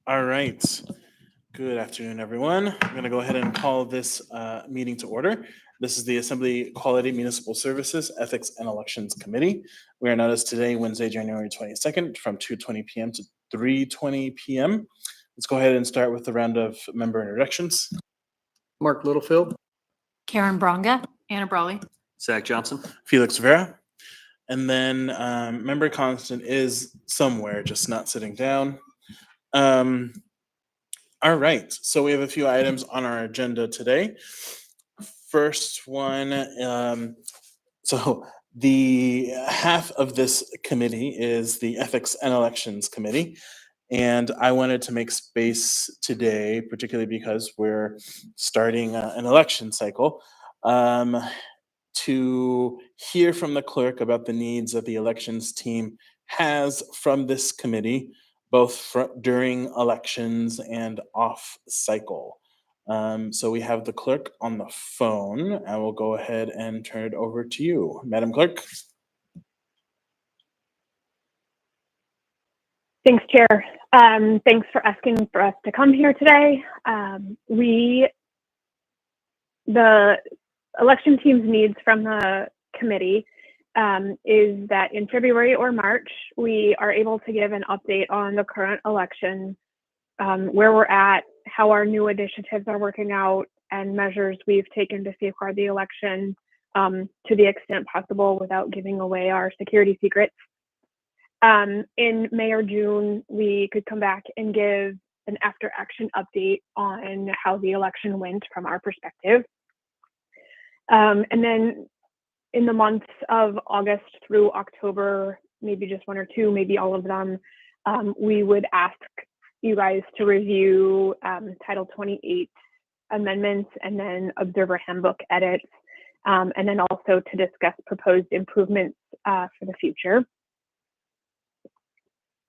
All right. Good afternoon, everyone. I'm going to go ahead and call this meeting to order. This is the Assembly Quality Municipal Services Ethics and Elections Committee. We are noticed today, Wednesday, January 22nd, from 2:20 p.m. to 3:20 p.m. Let's go ahead and start with the round of member introductions. Mark Littlefield. Karen Bronga. Anna Brawley. Zach Johnson. Felix Vera. And then member constant is somewhere, just not sitting down. All right, so we have a few items on our agenda today. First one, so the half of this committee is the Ethics and Elections Committee. And I wanted to make space today, particularly because we're starting an election cycle, to hear from the clerk about the needs that the elections team has from this committee, both during elections and off cycle. So we have the clerk on the phone. I will go ahead and turn it over to you, Madam Clerk. Thanks, Chair. Thanks for asking for us to come here today. The election team's needs from the committee is that in February or March, we are able to give an update on the current election, where we're at, how our new initiatives are working out, and measures we've taken to safeguard the election to the extent possible without giving away our security secrets. In May or June, we could come back and give an after action update on how the election went from our perspective. And then in the months of August through October, maybe just one or two, maybe all of them, we would ask you guys to review Title 28 amendments and then Observer Handbook edits, and then also to discuss proposed improvements for the future.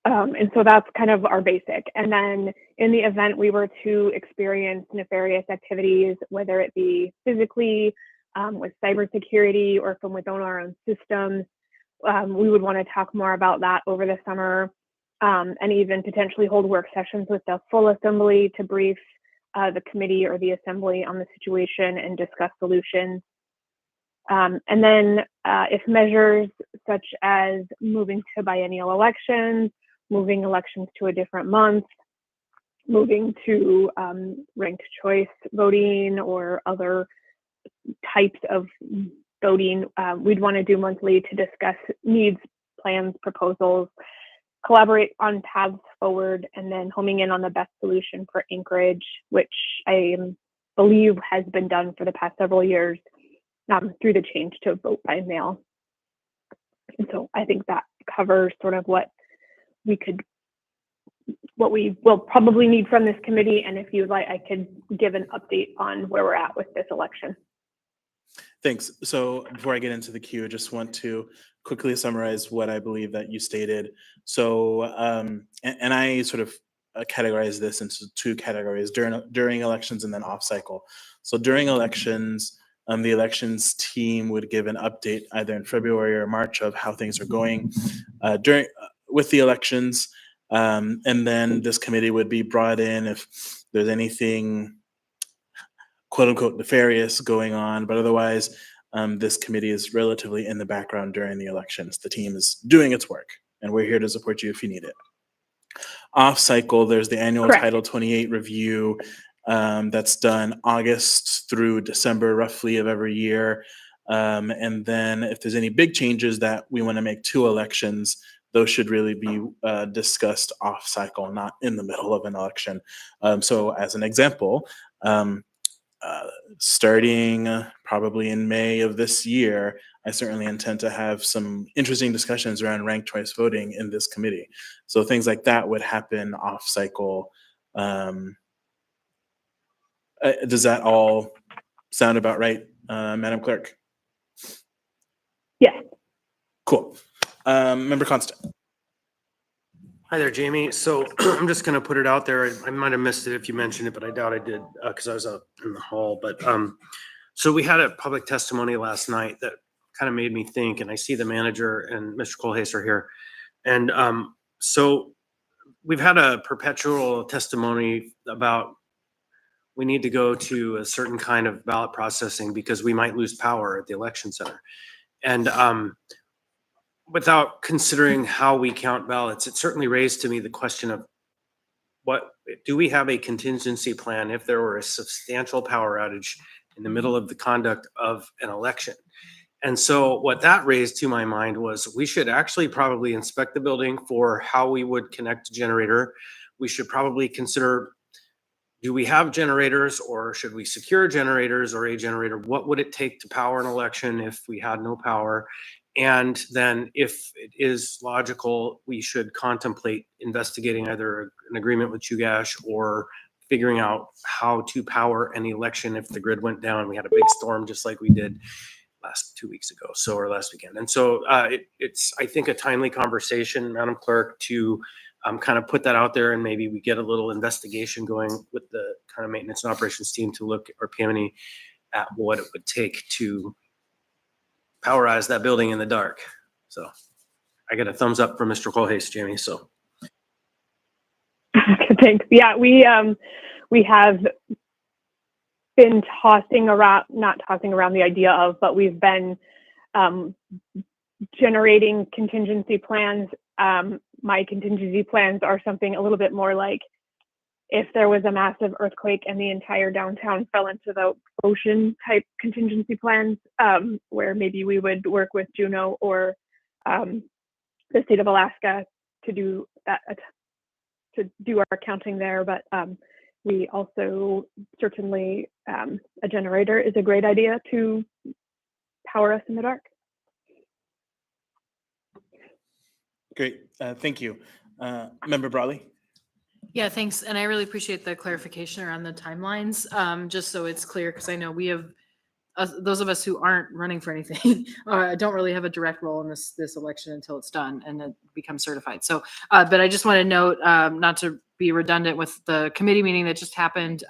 And so that's kind of our basic. And then in the event we were to experience nefarious activities, whether it be physically, with cybersecurity or from within our own systems, we would want to talk more about that over the summer, and even potentially hold work sessions with the full assembly to brief the committee or the assembly on the situation and discuss solutions. And then if measures such as moving to biennial elections, moving elections to a different month, moving to ranked choice voting or other types of voting, we'd want to do monthly to discuss needs, plans, proposals, collaborate on paths forward, and then homing in on the best solution for Anchorage, which I believe has been done for the past several years through the change to vote by mail. And so I think that covers sort of what we will probably need from this committee. And if you'd like, I could give an update on where we're at with this election. Thanks. So before I get into the queue, I just want to quickly summarize what I believe that you stated. So, and I sort of categorize this into two categories: during elections and then off cycle. So during elections, the elections team would give an update either in February or March of how things are going with the elections, and then this committee would be brought in if there's anything quote unquote nefarious going on, but otherwise this committee is relatively in the background during the elections. The team is doing its work and we're here to support you if you need it. Off cycle, there's the annual Correct. Title 28 review that's done August through December roughly of every year. And then if there's any big changes that we want to make to elections, those should really be discussed off cycle, not in the middle of an election. So as an example, starting probably in May of this year, I certainly intend to have some interesting discussions around ranked choice voting in this committee. So things like that would happen off cycle. Does that all sound about right, Madam Clerk? Yes. Cool. Member Constant. Hi there, Jamie. So I'm just going to put it out there. I might have missed it if you mentioned it, but I doubt I did because I was out in the hall. But so we had a public testimony last night that kind of made me think, and I see the manager and Mr. Kohlhaas are here. And so we've had a perpetual testimony about we need to go to a certain kind of ballot processing because we might lose power at the election center. And without considering how we count ballots, it certainly raised to me the question of what do we have a contingency plan if there were a substantial power outage in the middle of the conduct of an election? And so what that raised to my mind was we should actually probably inspect the building for how we would connect a generator. We should probably consider, do we have generators or should we secure generators or a generator? What would it take to power an election if we had no power? And then if it is logical, we should contemplate investigating either an agreement with Chugash or figuring out how to power an election if the grid went down. We had a big storm just like we did last 2 weeks ago, or last weekend. And so it's, I think, a timely conversation, Madam Clerk, to kind of put that out there, and maybe we get a little investigation going with the kind of maintenance and operations team to look, or PM&E, at what it would take to powerize that building in the dark. So I get a thumbs up from Mr. Colhase, Jamie. So Thanks. Yeah, we have been not tossing around the idea of, but we've been generating contingency plans. My contingency plans are something a little bit more like if there was a massive earthquake and the entire downtown fell into the ocean type contingency plans, where maybe we would work with Juneau or the state of Alaska to do that, to do our accounting there. But we also certainly, a generator is a great idea to power us in the dark. Great. Thank you. Member Brawley? Yeah, thanks. And I really appreciate the clarification around the timelines, just so it's clear, because I know we have, those of us who aren't running for anything don't really have a direct role in this election until it's done and it becomes certified. So, but I just want to note, not to be redundant with the committee meeting that just happened,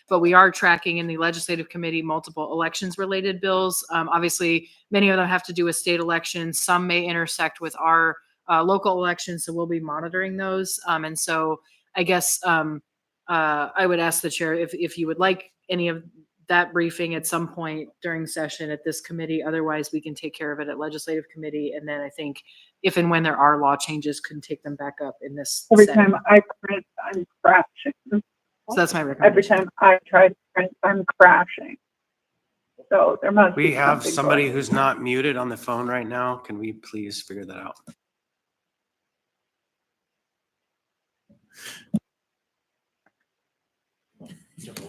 but we are tracking in the legislative committee multiple elections related bills. Obviously, many of them have to do with state elections. Some may intersect with our local elections, so we'll be monitoring those. And so I guess I would ask the chair if you would like any of that briefing at some point during session at this committee. Otherwise, we can take care of it at legislative committee. And then I think if and when there are law changes, can take them back up in this Every setting. time I print, I'm crashing. So that's my Every recommendation. time I try to print, I'm crashing. So there must we be have something somebody going who's not muted on the phone right now. Can we please figure that out?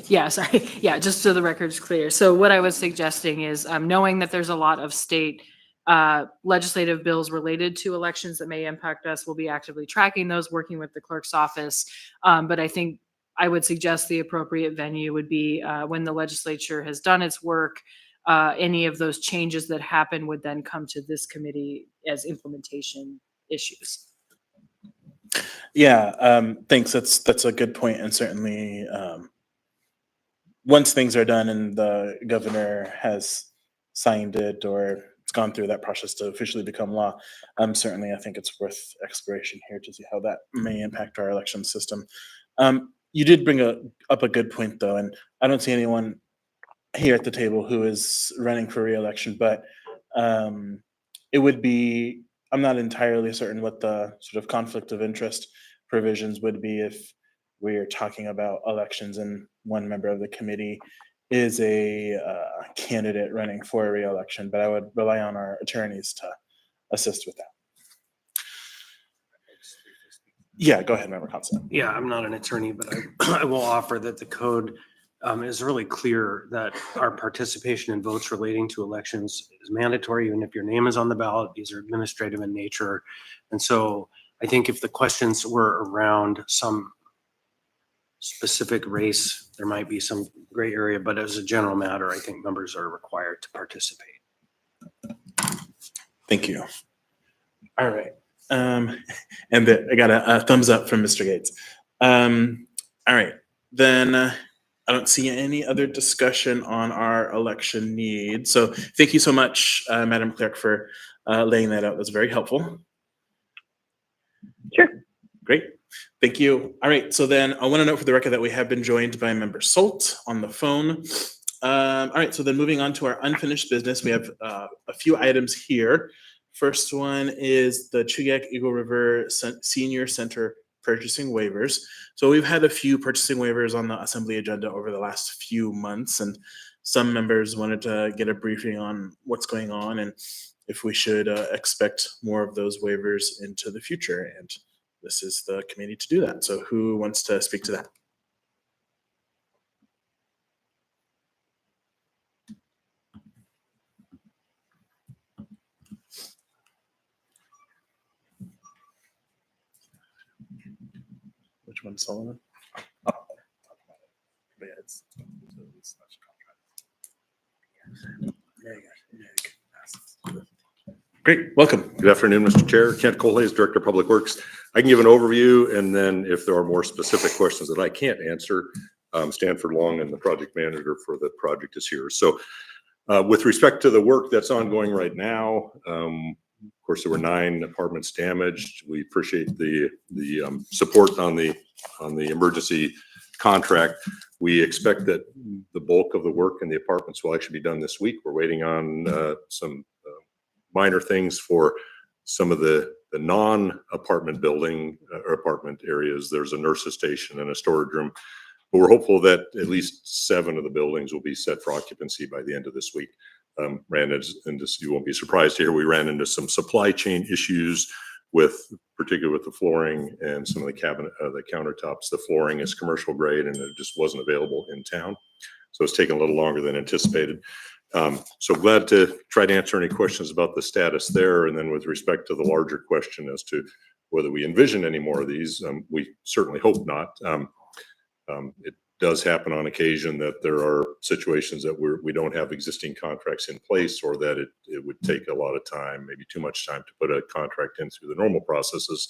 Yeah, sorry. Yeah, just so the record's clear. So what I was suggesting is, knowing that there's a lot of state legislative bills related to elections that may impact us, we'll be actively tracking those, working with the clerk's office. But I think I would suggest the appropriate venue would be when the legislature has done its work. Any of those changes that happen would then come to this committee as implementation issues. Yeah, thanks. That's a good point, and certainly once things are done and the governor has signed it or it's gone through that process to officially become law, certainly I think it's worth exploration here to see how that may impact our election system. You did bring up a good point, though, and I don't see anyone here at the table who is running for re-election, but it would be, I'm not entirely certain what the sort of conflict of interest provisions would be if we're talking about elections and one member of the committee is a candidate running for a re-election, but I would rely on our attorneys to assist with that. Yeah, go ahead, Member Constable. Yeah, I'm not an attorney, but I will offer that the code is really clear that our participation in votes relating to elections is mandatory, even if your name is on the ballot. These are administrative in nature. And so I think if the questions were around some specific race, there might be some gray area, but as a general matter, I think members are required to participate. Thank you. All right. And I got a thumbs up from Mr. Gates. All right. Then I don't see any other discussion on our election needs. So thank you so much, Madam Clerk, for laying that out. That's very helpful. Sure. Great. Thank you. All right, so then I want to note for the record that we have been joined by Member Salt on the phone. All right, so then moving on to our unfinished business, we have a few items here. First one is the Chugach Eagle River Senior Center purchasing waivers. So we've had a few purchasing waivers on the assembly agenda over the last few months, and some members wanted to get a briefing on what's going on and if we should expect more of those waivers into the future. And this is the committee to do that. So who wants to speak to that? Which one, Solomon? Oh. Yeah, it's- Great, welcome. Good afternoon, Mr. Chair. Kent Colhays, Director of Public Works. I can give an overview, and then if there are more specific questions that I can't answer, Stanford Long and the project manager for the project is here. So with respect to the work that's ongoing right now, of course, there were 9 apartments damaged. We appreciate the support on the emergency contract. We expect that the bulk of the work in the apartments will actually be done this week. We're waiting on some minor things for some of the non-apartment building or apartment areas. There's a nurse's station and a storage room, but we're hopeful that at least 7 of the buildings will be set for occupancy by the end of this week. You won't be surprised here, we ran into some supply chain issues particularly with the flooring and some of the cabinet, the countertops. The flooring is commercial grade and it just wasn't available in town. So it's taken a little longer than anticipated. So glad to try to answer any questions about the status there. And then with respect to the larger question as to whether we envision any more of these, we certainly hope not. It does happen on occasion that there are situations that we don't have existing contracts in place, or that it would take a lot of time, maybe too much time, to put a contract in through the normal processes.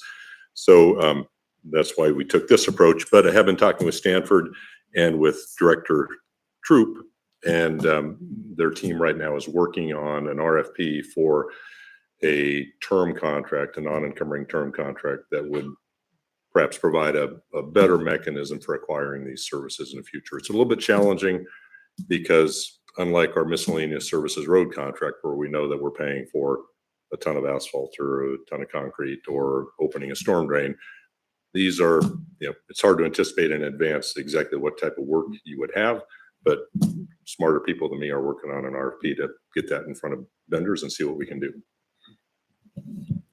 So that's why we took this approach. But I have been talking with Stanford and with Director Troop, and their team right now is working on an RFP for a term contract, a non-encumbering term contract that would perhaps provide a better mechanism for acquiring these services in the future. It's a little bit challenging because unlike our miscellaneous services road contract, where we know that we're paying for a ton of asphalt or a ton of concrete or opening a storm drain, these are, it's hard to anticipate in advance exactly what type of work you would have, but smarter people than me are working on an RFP to get that in front of vendors and see what we can do.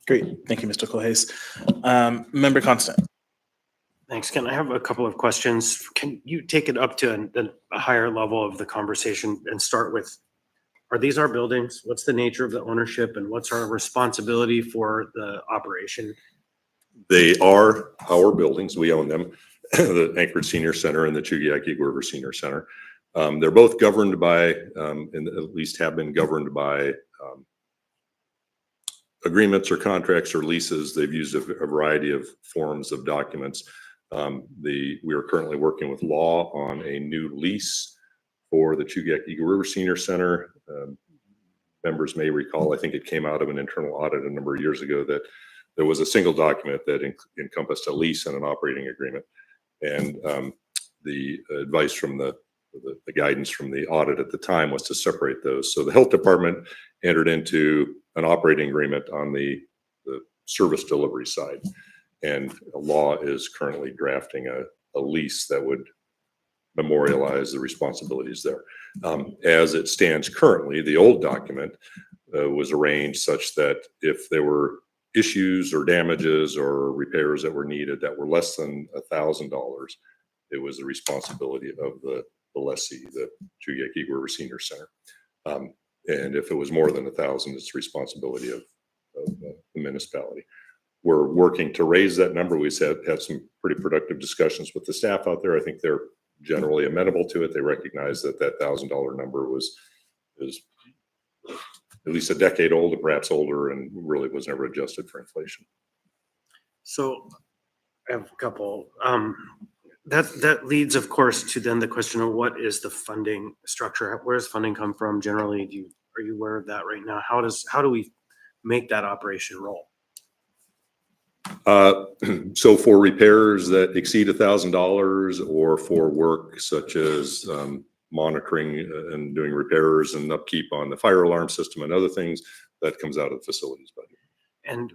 Great, thank you, Mr. Colhays. Member Constant. Thanks, Ken. I have a couple of questions. Can you take it up to a higher level of the conversation and start with, are these our buildings? What's the nature of the ownership and what's our responsibility for the operation? They are our buildings. We own them, the Anchorage Senior Center and the Chugach Eagle River Senior Center. They're both governed by, and at least have been governed by, agreements or contracts or leases. They've used a variety of forms of documents. We are currently working with law on a new lease for the Chugach Eagle River Senior Center. Members may recall, I think it came out of an internal audit a number of years ago, that there was a single document that encompassed a lease and an operating agreement. And the advice from the guidance from the audit at the time was to separate those. So the health department entered into an operating agreement on the service delivery side. And law is currently drafting a lease that would memorialize the responsibilities there. As it stands currently, the old document was arranged such that if there were issues or damages or repairs that were needed that were less than $1,000, it was the responsibility of the lessee, the Chugach Eagle River Senior Center. And if it was more than 1,000, it's the responsibility of the municipality. We're working to raise that number. We've had some pretty productive discussions with the staff out there. I think they're generally amenable to it. They recognize that $1,000 number is at least a decade old and perhaps older, and really was never adjusted for inflation. So I have a couple. That leads, of course, to then the question of what is the funding structure? Where does funding come from generally? Are you aware of that right now? How do we make that operation roll? So for repairs that exceed $1,000 or for work such as monitoring and doing repairs and upkeep on the fire alarm system and other things, that comes out of the facilities budget. And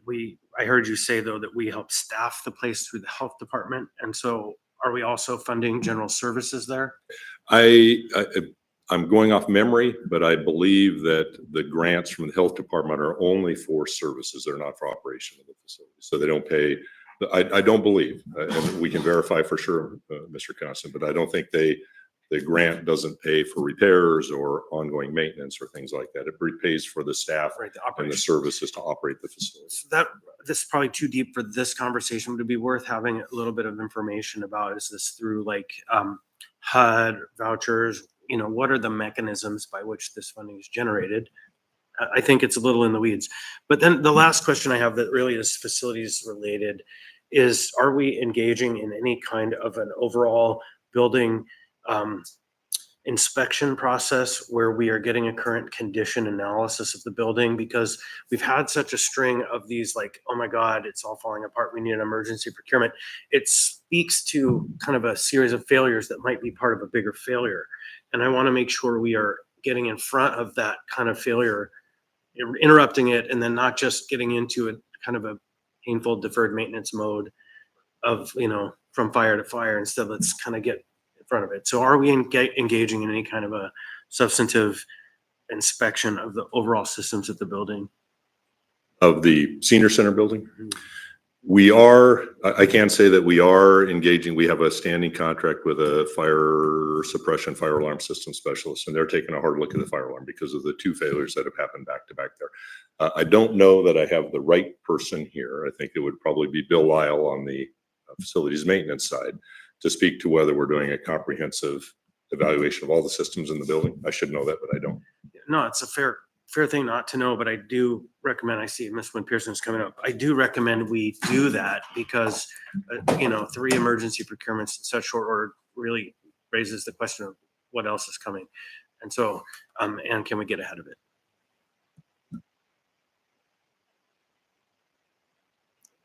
I heard you say though that we help staff the place through the health department. And so are we also funding general services there? I'm going off memory, but I believe that the grants from the health department are only for services. They're not for operation of the facility. So they don't pay, I don't believe, and we can verify for sure, Mr. Constant, but I don't think the grant doesn't pay for repairs or ongoing maintenance or things like that. It pays for the staff Right, the and the operation. services to operate the facility. So this is probably too deep for this conversation. Would it be worth having a little bit of information about, is this through like HUD vouchers? You know, what are the mechanisms by which this funding is generated? I think it's a little in the weeds. But then the last question I have that really is facilities related is, are we engaging in any kind of an overall building inspection process where we are getting a current condition analysis of the building? Because we've had such a string of these like, oh my God, it's all falling apart, we need an emergency procurement. It speaks to kind of a series of failures that might be part of a bigger failure. And I want to make sure we are getting in front of that kind of failure, interrupting it, and then not just getting into a kind of a painful deferred maintenance mode of, you know, from fire to fire. Instead, let's kind of get in front of it. So are we engaging in any kind of a substantive inspection of the overall systems of the building? Of the senior center building? We are, I can say that we are engaging. We have a standing contract with a fire suppression, fire alarm system specialist, and they're taking a hard look at the fire alarm because of the 2 failures that have happened back to back there. I don't know that I have the right person here. I think it would probably be Bill Lyle on the facilities maintenance side to speak to whether we're doing a comprehensive evaluation of all the systems in the building. I should know that, but I don't. No, it's a fair thing not to know, but I do recommend, I see Miss Wynn Pearson's coming up. I do recommend we do that because, you know, 3 emergency procurements in such short order really raises the question of what else is coming. And so, and can we get ahead of it?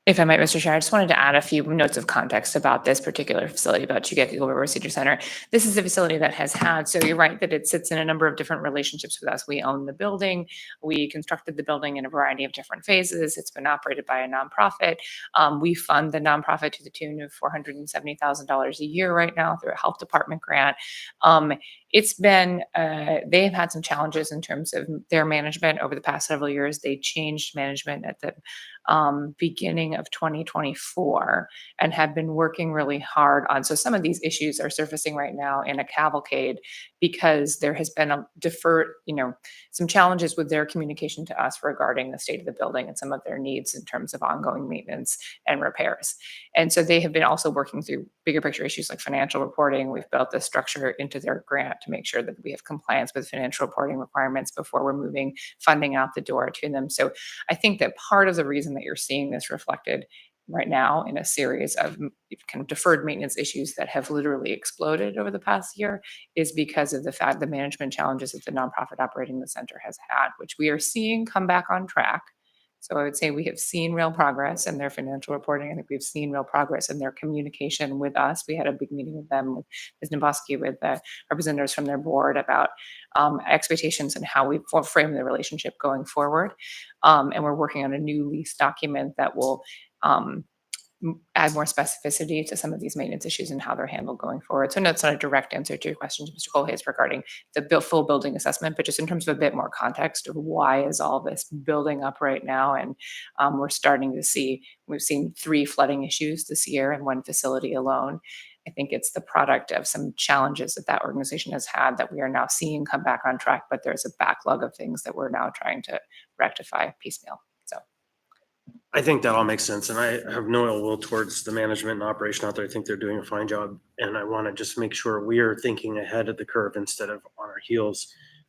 If I might, Mr. Chair, I just wanted to add a few notes of context about this particular facility, about Chugach River Senior Center. This is a facility that has had, so you're right that it sits in a number of different relationships with us. We own the building. We constructed the building in a variety of different phases. It's been operated by a nonprofit. We fund the nonprofit to the tune of $470,000 a year right now through a health department grant. It's been, they've had some challenges in terms of their management over the past several years. They changed management at the beginning of 2024 and have been working really hard on. So some of these issues are surfacing right now in a cavalcade because there has been a some challenges with their communication to us regarding the state of the building and some of their needs in terms of ongoing maintenance and repairs. And so they have been also working through bigger picture issues like financial reporting. We've built this structure into their grant to make sure that we have compliance with financial reporting requirements before we're moving funding out the door to them. So I think that part of the reason that you're seeing this reflected right now in a series of kind of deferred maintenance issues that have literally exploded over the past year is because of the fact the management challenges that the nonprofit operating the center has had, which we are seeing come back on track. So I would say we have seen real progress in their financial reporting. I think we've seen real progress in their communication with us. We had a big meeting with them, with Ms. Naboski, with the representatives from their board about expectations and how we frame the relationship going forward. And we're working on a new lease document that will add more specificity to some of these maintenance issues and how they're handled going forward. So no, it's not a direct answer to your question, Mr. Colhase, regarding the full building assessment, but just in terms of a bit more context of why is all this building up right now. And we're starting to see, we've seen 3 flooding issues this year in one facility alone. I think it's the product of some challenges that that organization has had that we are now seeing come back on track, but there's a backlog of things that we're now trying to rectify piecemeal. So I think that all makes sense. And I have no ill will towards the management and operation out there. I think they're doing a fine job. And I want to just make sure we are thinking ahead of the curve instead of on our heels.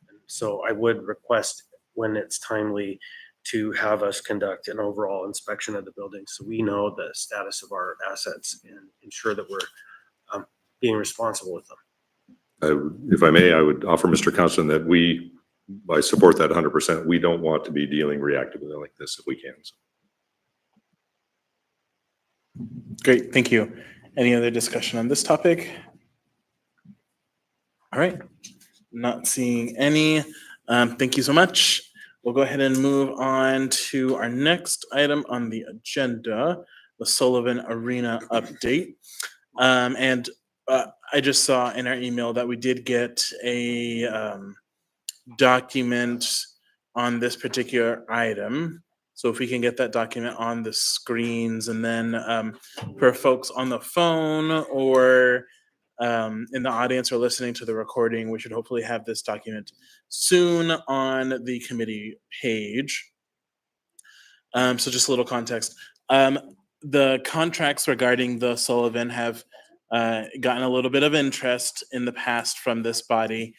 And so I would request when it's timely to have us conduct an overall inspection of the building so we know the status of our assets and ensure that we're being responsible with them. If I may, I would offer Mr. Constant that I support that 100%. We don't want to be dealing reactively like this if we can. So. Great, thank you. Any other discussion on this topic? All right, not seeing any. Thank you so much. We'll go ahead and move on to our next item on the agenda, the Sullivan Arena update. And I just saw in our email that we did get a document on this particular item. So if we can get that document on the screens, and then for folks on the phone or in the audience or listening to the recording, we should hopefully have this document soon on the committee page. So just a little context. The contracts regarding the Sullivan have gotten a little bit of interest in the past from this body.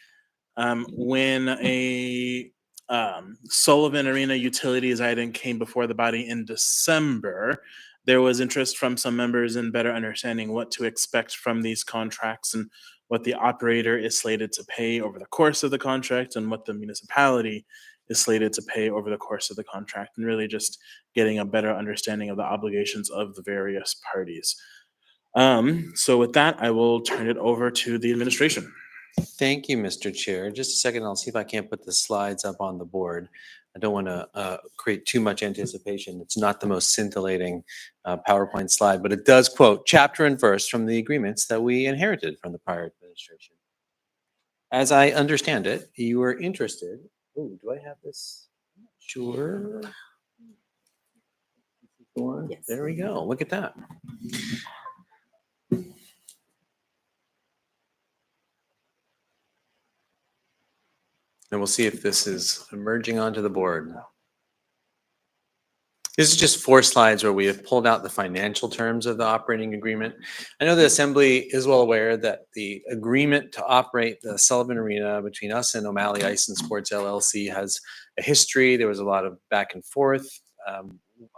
When a Sullivan Arena utilities item came before the body in December, there was interest from some members in better understanding what to expect from these contracts and what the operator is slated to pay over the course of the contract and what the municipality is slated to pay over the course of the contract, and really just getting a better understanding of the obligations of the various parties. So with that, I will turn it over to the administration. Thank you, Mr. Chair. Just a second, I'll see if I can't put the slides up on the board. I don't want to create too much anticipation. It's not the most scintillating PowerPoint slide, but it does quote chapter and verse from the agreements that we inherited from the prior administration. As I understand it, you are interested. Oh, do I have this? I'm not sure. Yes. There we go. Look at that. And we'll see if this is emerging onto the board. This is just 4 slides where we have pulled out the financial terms of the operating agreement. I know the Assembly is well aware that the agreement to operate the Sullivan Arena between us and O'Malley Ice and Sports LLC has a history. There was a lot of back and forth.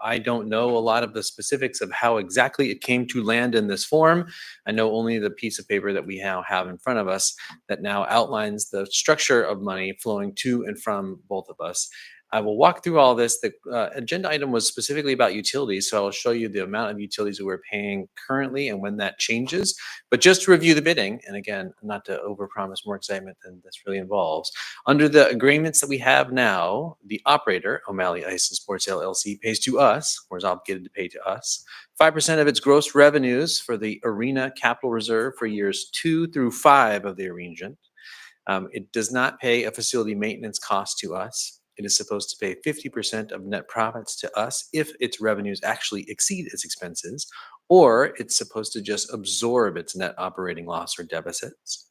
I don't know a lot of the specifics of how exactly it came to land in this form. I know only the piece of paper that we now have in front of us that now outlines the structure of money flowing to and from both of us. I will walk through all this. The agenda item was specifically about utilities, so I will show you the amount of utilities that we're paying currently and when that changes. But just to review the bidding, and again, not to overpromise more excitement than this really involves, under the agreements that we have now, the operator, O'Malley Ice and Sports LLC, pays to us, or is obligated to pay to us, 5% of its gross revenues for the arena capital reserve for years 2 through 5 of the arrangement. It does not pay a facility maintenance cost to us. It is supposed to pay 50% of net profits to us if its revenues actually exceed its expenses, or it's supposed to just absorb its net operating loss or deficits.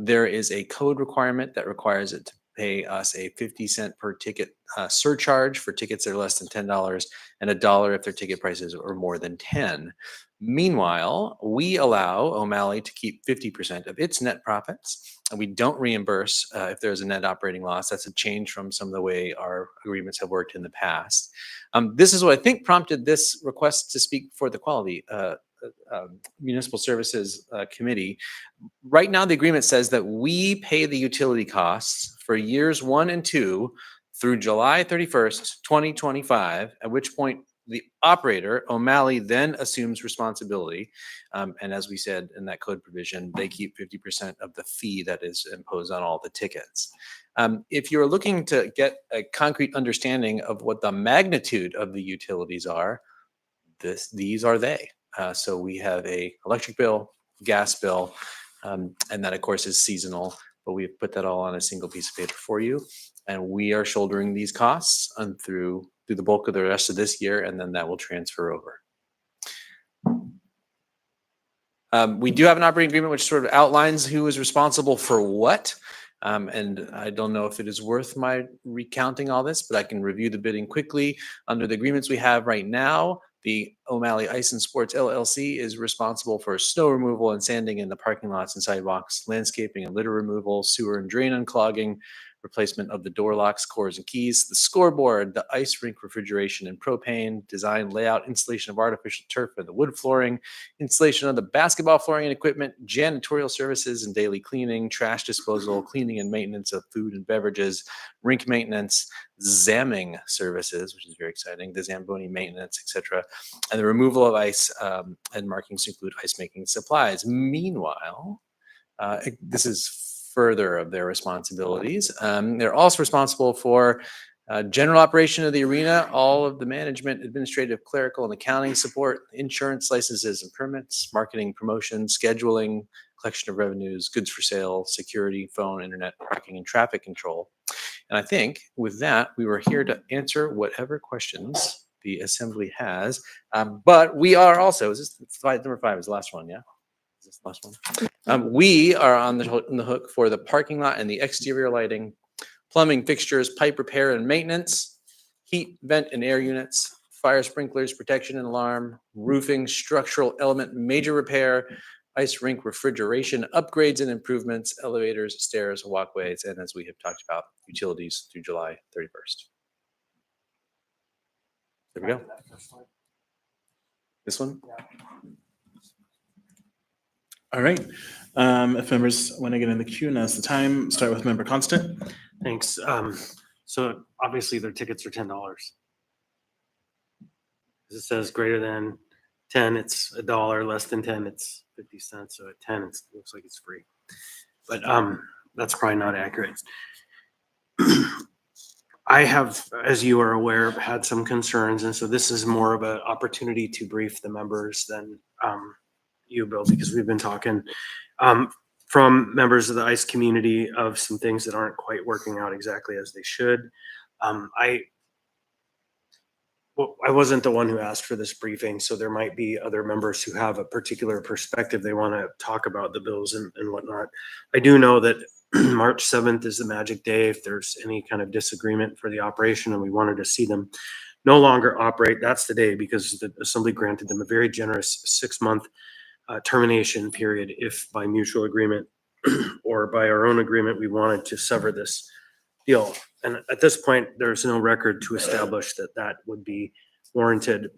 There is a code requirement that requires it to pay us a 50-cent per ticket surcharge for tickets that are less than $10 and $1 if their ticket prices are more than 10. Meanwhile, we allow O'Malley to keep 50% of its net profits, and we don't reimburse if there's a net operating loss. That's a change from some of the way our agreements have worked in the past. This is what I think prompted this request to speak for the Quality Municipal Services Committee. Right now, the agreement says that we pay the utility costs for years 1 and 2 through July 31st, 2025, at which point the operator, O'Malley, then assumes responsibility. And as we said in that code provision, they keep 50% of the fee that is imposed on all the tickets. If you're looking to get a concrete understanding of what the magnitude of the utilities are, these are they. So we have a electric bill, gas bill, and that of course is seasonal, but we've put that all on a single piece of paper for you. And we are shouldering these costs through the bulk of the rest of this year, and then that will transfer over. We do have an operating agreement which sort of outlines who is responsible for what. And I don't know if it is worth my recounting all this, but I can review the bidding quickly. Under the agreements we have right now, the O'Malley Ice and Sports LLC is responsible for snow removal and sanding in the parking lots and sidewalks, landscaping and litter removal, sewer and drain unclogging, replacement of the door locks, cores, and keys, the scoreboard, the ice rink refrigeration and propane, design, layout, installation of artificial turf and the wood flooring, installation of the basketball flooring and equipment, janitorial services and daily cleaning, trash disposal, cleaning and maintenance of food and beverages, rink maintenance, zamming services, which is very exciting, the Zamboni maintenance, etc., and the removal of ice and markings to include ice making supplies. Meanwhile, this is further of their responsibilities. They're also responsible for general operation of the arena, all of the management, administrative, clerical, and accounting support, insurance, licenses and permits, marketing, promotion, scheduling, collection of revenues, goods for sale, security, phone, internet, parking, and traffic control. And I think with that, we were here to answer whatever questions the assembly has. But we are also, is this number 5 is the last one, yeah? Is this the last one? We are on the hook for the parking lot and the exterior lighting, plumbing fixtures, pipe repair and maintenance, heat, vent and air units, fire sprinklers, protection and alarm, roofing, structural element, major repair, ice rink refrigeration, upgrades and improvements, elevators, stairs, walkways, and as we have talked about, utilities through July 31st. There we go. This one? All right. If members want to get in the queue, now's the time. Start with member Constant. Thanks. So obviously their tickets are $10. It says greater than 10, it's $1. Less than 10, it's 50 cents. So at 10, it looks like it's free. But that's probably not accurate. I have, as you are aware, had some concerns, and so this is more of an opportunity to brief the members than you, Bill, because we've been talking from members of the ICE community of some things that aren't quite working out exactly as they should. I wasn't the one who asked for this briefing, so there might be other members who have a particular perspective they want to talk about the bills and whatnot. I do know that March 7th is the magic day if there's any kind of disagreement for the operation and we wanted to see them no longer operate. That's the day, because the assembly granted them a very generous 6-month termination period if by mutual agreement or by our own agreement we wanted to sever this deal. And at this point, there's no record to establish that that would be warranted.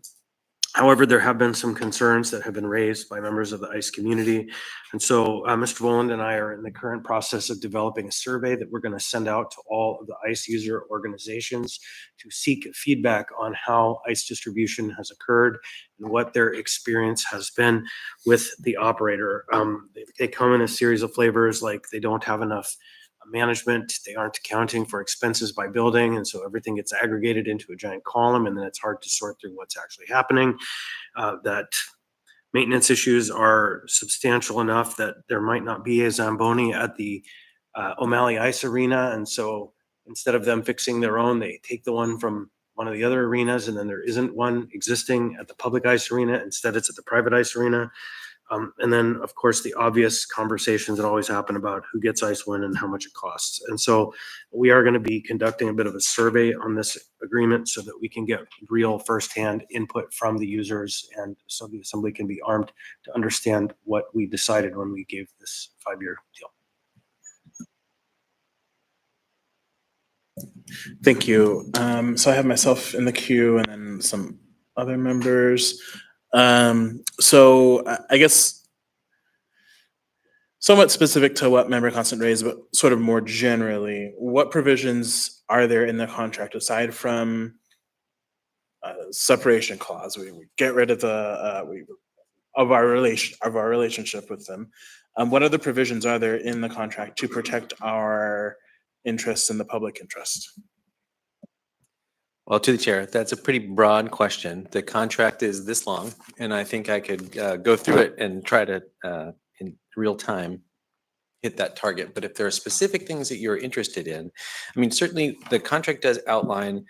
However, there have been some concerns that have been raised by members of the ICE community. And so Mr. Voland and I are in the current process of developing a survey that we're going to send out to all of the ICE user organizations to seek feedback on how ICE distribution has occurred and what their experience has been with the operator. They come in a series of flavors, like they don't have enough management, they aren't accounting for expenses by building, and so everything gets aggregated into a giant column, and then it's hard to sort through what's actually happening. That maintenance issues are substantial enough that there might not be a Zamboni at the O'Malley Ice Arena, and so instead of them fixing their own, they take the one from one of the other arenas, and then there isn't one existing at the public ice arena. Instead, it's at the private ice arena. And then, of course, the obvious conversations that always happen about who gets ice when and how much it costs. And so we are going to be conducting a bit of a survey on this agreement so that we can get real firsthand input from the users, and so the assembly can be armed to understand what we decided when we gave this 5-year deal. Thank you. So I have myself in the queue and then some other members. So I guess somewhat specific to what member Constant raised, but sort of more generally, what provisions are there in the contract aside from separation clause? We get rid of the of our relationship with them. What other provisions are there in the contract to protect our interests and the public interest? Well, to the chair, that's a pretty broad question. The contract is this long, and I think I could go through it and try to, in real time, hit that target. But if there are specific things that you're interested in, I mean, certainly the contract does outline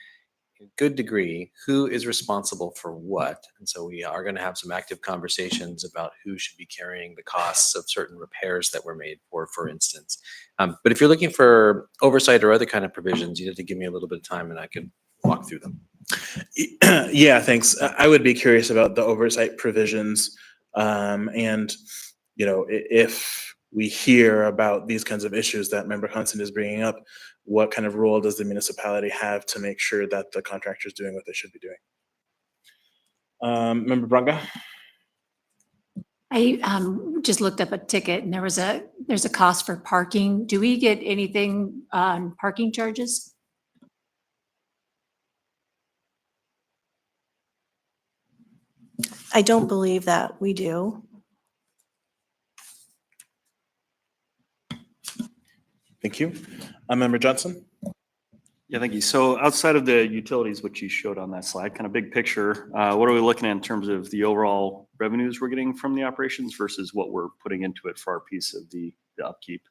in good degree who is responsible for what. And so we are going to have some active conversations about who should be carrying the costs of certain repairs that were made for instance. But if you're looking for oversight or other kind of provisions, you have to give me a little bit of time and I could walk through them. Yeah, thanks. I would be curious about the oversight provisions. And, you know, if we hear about these kinds of issues that member Constant is bringing up, what kind of role does the municipality have to make sure that the contractor is doing what they should be doing? Member Braga? I just looked up a ticket and there's a cost for parking. Do we get anything on parking charges? I don't believe that we do. Thank you. Member Johnson? Yeah, thank you. So outside of the utilities, which you showed on that slide, kind of big picture, what are we looking at in terms of the overall revenues we're getting from the operations versus what we're putting into it for our piece of the upkeep?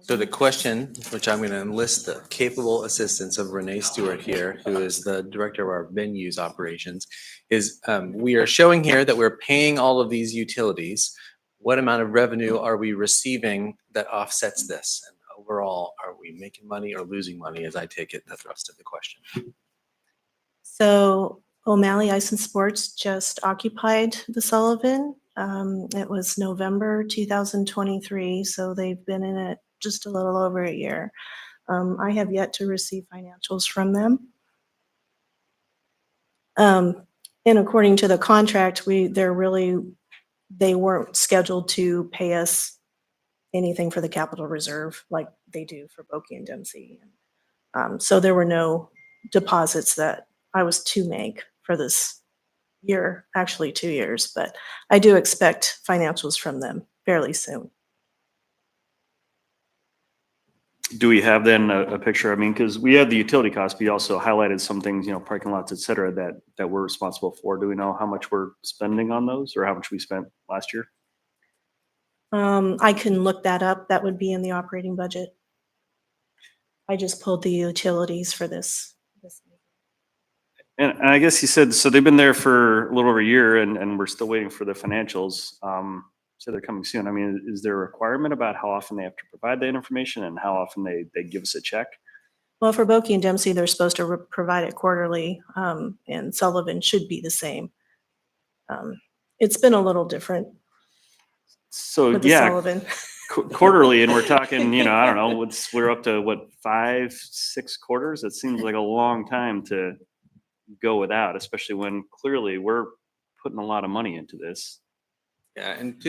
So the question, which I'm going to enlist the capable assistance of Renee Stewart here, who is the director of our venues operations, is we are showing here that we're paying all of these utilities. What amount of revenue are we receiving that offsets this? And overall, are we making money or losing money, as I take it, the thrust of the question? So O'Malley Ice and Sports just occupied the Sullivan. It was November 2023, so they've been in it just a little over a year. I have yet to receive financials from them. And according to the contract, they weren't scheduled to pay us anything for the capital reserve like they do for Bokie and Dempsey. So there were no deposits that I was to make for this year, actually 2 years, but I do expect financials from them fairly soon. Do we have then a picture? I mean, because we had the utility costs, but you also highlighted some things, you know, parking lots, et cetera, that we're responsible for. Do we know how much we're spending on those or how much we spent last year? I can look that up. That would be in the operating budget. I just pulled the utilities for this. And I guess you said, so they've been there for a little over a year and we're still waiting for the financials. So they're coming soon. I mean, is there a requirement about how often they have to provide that information and how often they give us a check? Well, for Bokie and Dempsey, they're supposed to provide it quarterly, and Sullivan should be the same. It's been a little different So with the yeah, Sullivan. quarterly, and we're talking, you know, I don't know, we're up to what, 5, 6 quarters? It seems like a long time to go without, especially when clearly we're putting a lot of money into this. Yeah, and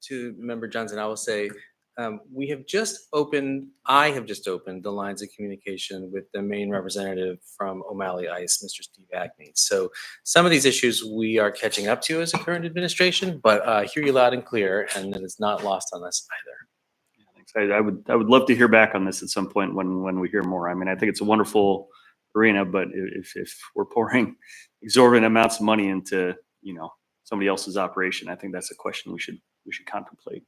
to Member Johnson, I will say, I have just opened the lines of communication with the main representative from O'Malley Ice, Mr. Steve Ackney. So some of these issues we are catching up to as a current administration, but I hear you loud and clear, and it is not lost on us either. Yeah, thanks. I would love to hear back on this at some point when we hear more. I mean, I think it's a wonderful arena, but if we're pouring exorbitant amounts of money into, you know, somebody else's operation, I think that's a question we should contemplate.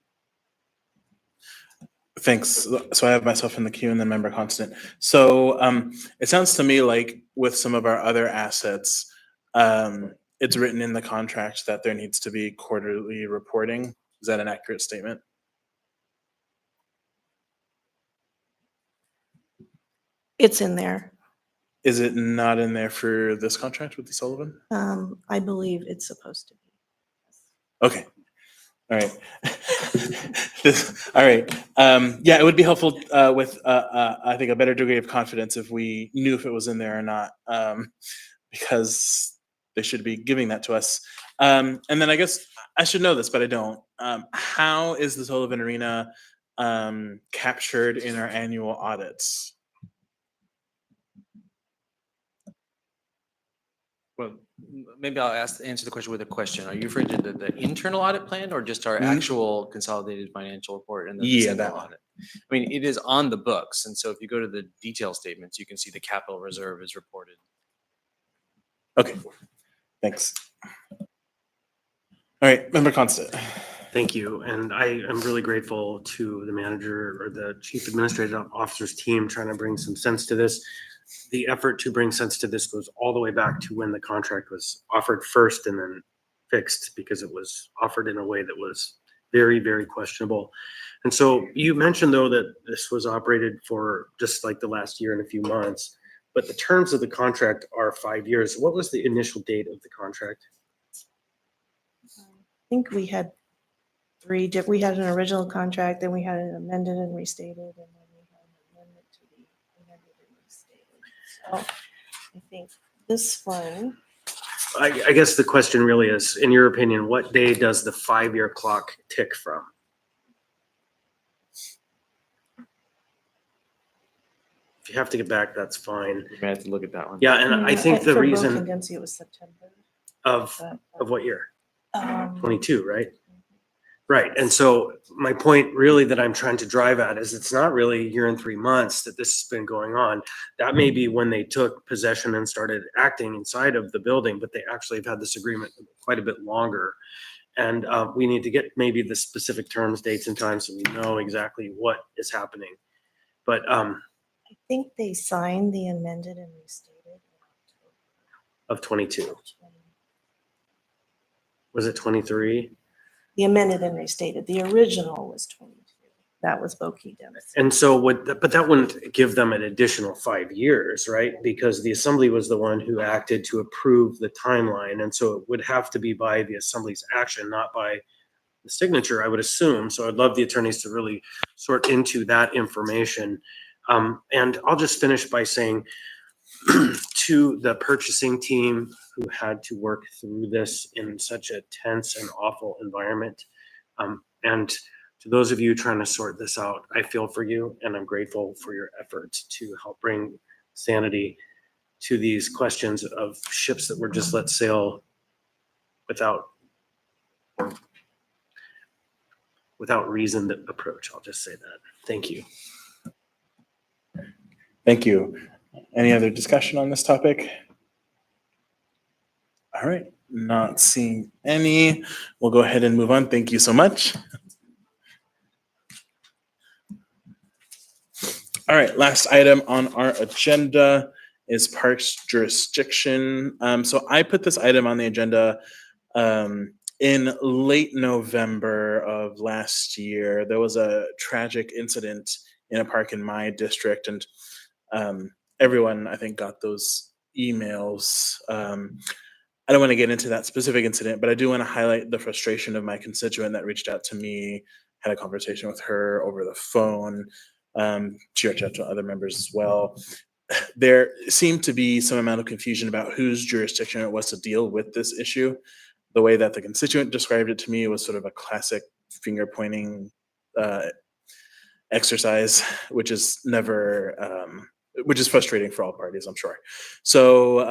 Thanks. So I have myself in the queue and then Member Constant. So it sounds to me like with some of our other assets, it's written in the contract that there needs to be quarterly reporting. Is that an accurate statement? It's in there. Is it not in there for this contract with the Sullivan? I believe it's supposed to be. Okay. All right. All right. Yeah, it would be helpful with, I think, a better degree of confidence if we knew if it was in there or not, because they should be giving that to us. And then I guess I should know this, but I don't. How is the Sullivan Arena captured in our annual audits? Well, maybe I'll answer the question with a question. Are you referring to the internal audit plan or just our actual consolidated financial report and then the Yeah, single that one. audit? I mean, it is on the books. And so if you go to the detail statements, you can see the capital reserve is reported. Okay, thanks. All right, Member Constant. Thank you. And I am really grateful to the manager or the chief administrative officer's team trying to bring some sense to this. The effort to bring sense to this goes all the way back to when the contract was offered first and then fixed because it was offered in a way that was very, very questionable. And so you mentioned though that this was operated for just like the last year and a few months, but the terms of the contract are 5 years. What was the initial date of the contract? I think we had we had an original contract, then we had an amended and restated, and then we had an amendment to the amended and restated. So I think this one, I guess the question really is, in your opinion, what day does the 5-year clock tick from? If you have to get back, that's fine. We may have to look at that one. Yeah, and I think the for reason Broken Dempsey, it was September. of but, what year? um, 22, right? Right. And so my point really that I'm trying to drive at is it's not really a year and 3 months that this has been going on. That may be when they took possession and started acting inside of the building, but they actually have had this agreement quite a bit longer. And we need to get maybe the specific terms, dates and times so we know exactly what is happening. But I think they signed the amended and restated in October of 22, of 20. was it 23? The amended and restated, the original was 22. That was Bokeem Dempsey. And so but that wouldn't give them an additional 5 years, right? Because the assembly was the one who acted to approve the timeline. And so it would have to be by the assembly's action, not by the signature, I would assume. So I'd love the attorneys to really sort into that information. And I'll just finish by saying to the purchasing team who had to work through this in such a tense and awful environment, and to those of you trying to sort this out, I feel for you and I'm grateful for your efforts to help bring sanity to these questions of ships that were just let sail without reasoned approach. I'll just say that. Thank you. Thank you. Any other discussion on this topic? All right, not seeing any. We'll go ahead and move on. Thank you so much. All right, last item on our agenda is parks jurisdiction. So I put this item on the agenda in late November of last year. There was a tragic incident in a park in my district, and everyone, I think, got those emails. I don't want to get into that specific incident, but I do want to highlight the frustration of my constituent that reached out to me, had a conversation with her over the phone. She reached out to other members as well. There seemed to be some amount of confusion about whose jurisdiction it was to deal with this issue. The way that the constituent described it to me was sort of a classic finger pointing exercise, which is which is frustrating for all parties, I'm sure. So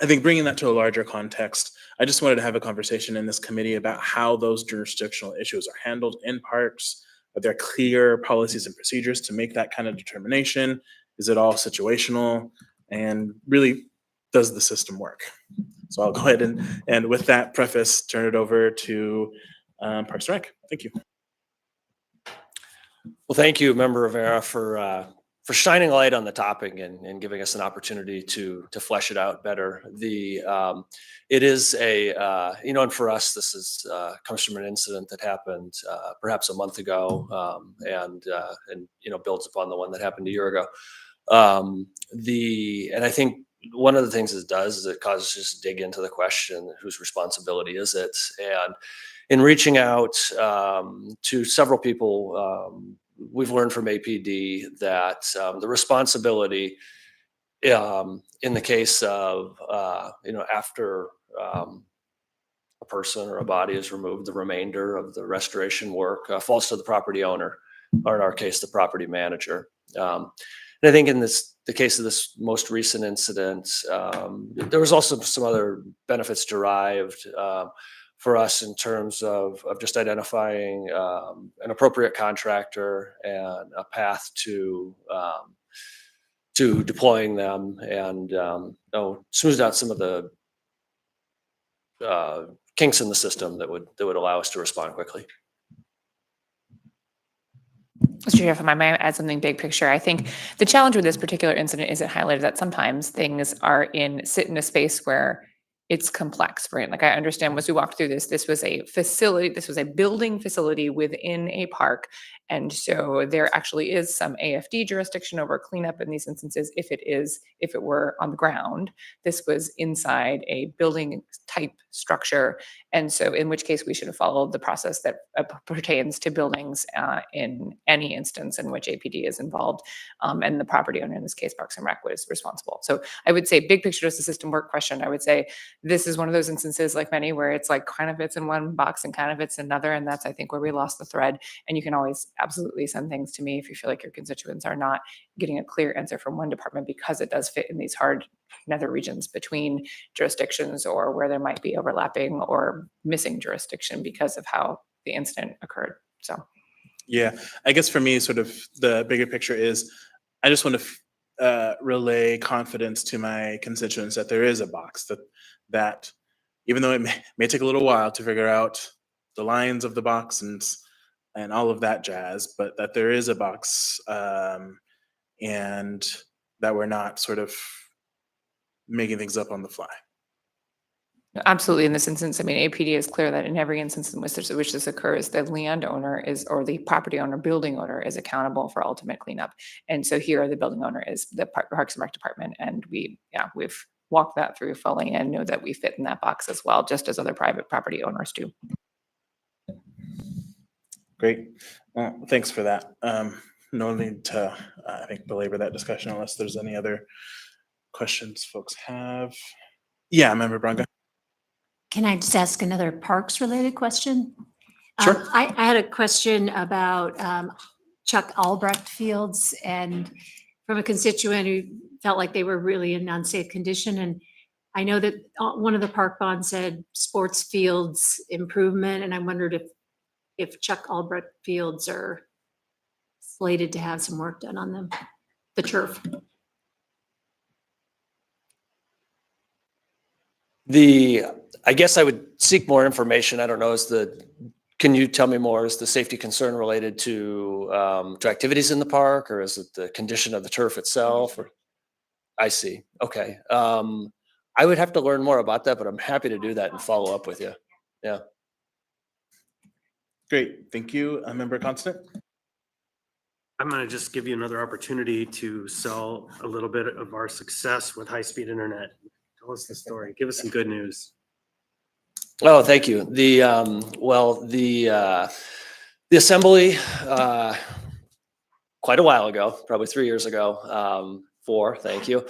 I think bringing that to a larger context, I just wanted to have a conversation in this committee about how those jurisdictional issues are handled in parks. Are there clear policies and procedures to make that kind of determination? Is it all situational? And really, does the system work? So I'll go ahead and with that preface, turn it over to Parks and Rec. Thank you. Well, thank you, Member Rivera, for shining a light on the topic and giving us an opportunity to flesh it out better. It is and for us, this is comes from an incident that happened perhaps a month ago, and builds upon the one that happened a year ago. And I think one of the things it does is it causes us to dig into the question, whose responsibility is it? And in reaching out to several people, we've learned from APD that the responsibility in the case of, after a person or a body is removed, the remainder of the restoration work falls to the property owner, or in our case, the property manager. And I think in the case of this most recent incident, there was also some other benefits derived for us in terms of just identifying an appropriate contractor and a path to deploying them, and smoothed out some of the kinks in the system that would allow us to respond quickly. Mr. Chair, if I might add something big picture, I think the challenge with this particular incident is it highlighted that sometimes things sit in a space where it's complex, right? Like I understand as we walked through this was a facility, this was a building facility within a park. And so there actually is some AFD jurisdiction over cleanup in these instances if it were on the ground. This was inside a building type structure. And so in which case we should have followed the process that pertains to buildings in any instance in which APD is involved. And the property owner, in this case, Parks and Rec, was responsible. So I would say big picture, does the system work question? I would say this is one of those instances like many where it's like kind of fits in one box and kind of fits in another. And that's, I think, where we lost the thread. And you can always absolutely send things to me if you feel like your constituents are not getting a clear answer from one department, because it does fit in these hard nether regions between jurisdictions, or where there might be overlapping or missing jurisdiction because of how the incident occurred. So Yeah, I guess for me, sort of the bigger picture is I just want to relay confidence to my constituents that there is a box that even though it may take a little while to figure out the lines of the box and all of that jazz, but that there is a box, and that we're not sort of making things up on the fly. absolutely, in this instance, I mean, APD is clear that in every instance in which this occurs, the landowner is, or the property owner, building owner is accountable for ultimate cleanup. And so here, the building owner is the Parks and Rec department, and we've walked that through fully and know that we fit in that box as well, just as other private property owners do. Great. Well, thanks for that. No need to, I think, belabor that discussion unless there's any other questions folks have. Yeah, Member Branca. Can I just ask another parks related question? Sure. I had a question about Chuck Albrecht fields, and from a constituent who felt like they were really in unsafe condition. And I know that one of the park bonds said sports fields improvement, and I wondered if Chuck Albrecht fields are slated to have some work done on them, the turf. I guess I would seek more information. I don't know, can you tell me more? Is the safety concern related to activities in the park, or is it the condition of the turf itself? Or I see. Okay. I would have to learn more about that, but I'm happy to do that and follow up with you. Yeah. Great. Thank you. Member Constant. I'm going to just give you another opportunity to sell a little bit of our success with high-speed internet. Tell us the story. Give us some good news. Oh, thank you. The assembly, quite a while ago, probably 3 years ago, thank you,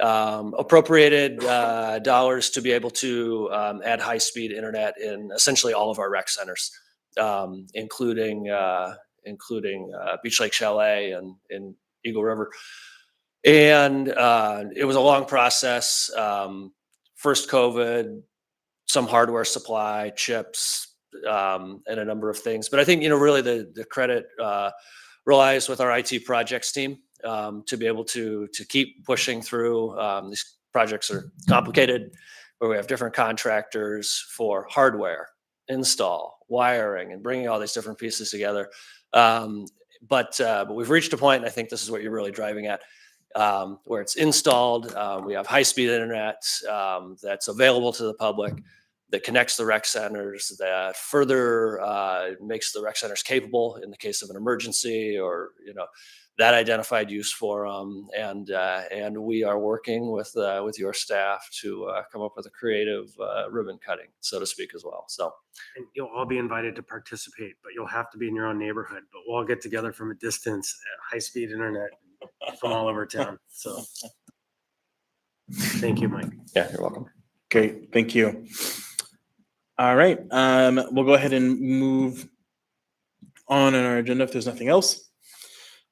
appropriated dollars to be able to add high-speed internet in essentially all of our rec centers, including Beach Lake Chalet and in Eagle River. And it was a long process. First COVID, some hardware supply, chips, and a number of things. But I think, really the credit relies with our IT projects team to be able to keep pushing through. These projects are complicated, where we have different contractors for hardware, install, wiring, and bringing all these different pieces together. But we've reached a point, and I think this is what you're really driving at, where it's installed. We have high-speed internet that's available to the public, that connects the rec centers, that further makes the rec centers capable in the case of an emergency, or that identified use for them. And we are working with your staff to come up with a creative ribbon cutting, so to speak, as well. So, And you'll all be invited to participate, but you'll have to be in your own neighborhood. But we'll all get together from a distance at high-speed internet from all over town. So thank you, Mike. yeah, you're welcome. Great. Thank you. All right. We'll go ahead and move on in our agenda if there's nothing else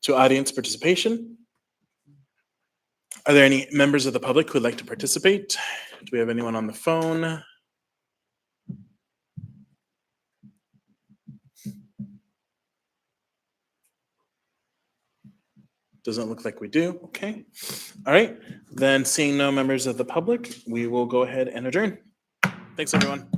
to audience participation. Are there any members of the public who would like to participate? Do we have anyone on the phone? Doesn't look like we do. Okay. All right. Then seeing no members of the public, we will go ahead and adjourn. Thanks, everyone.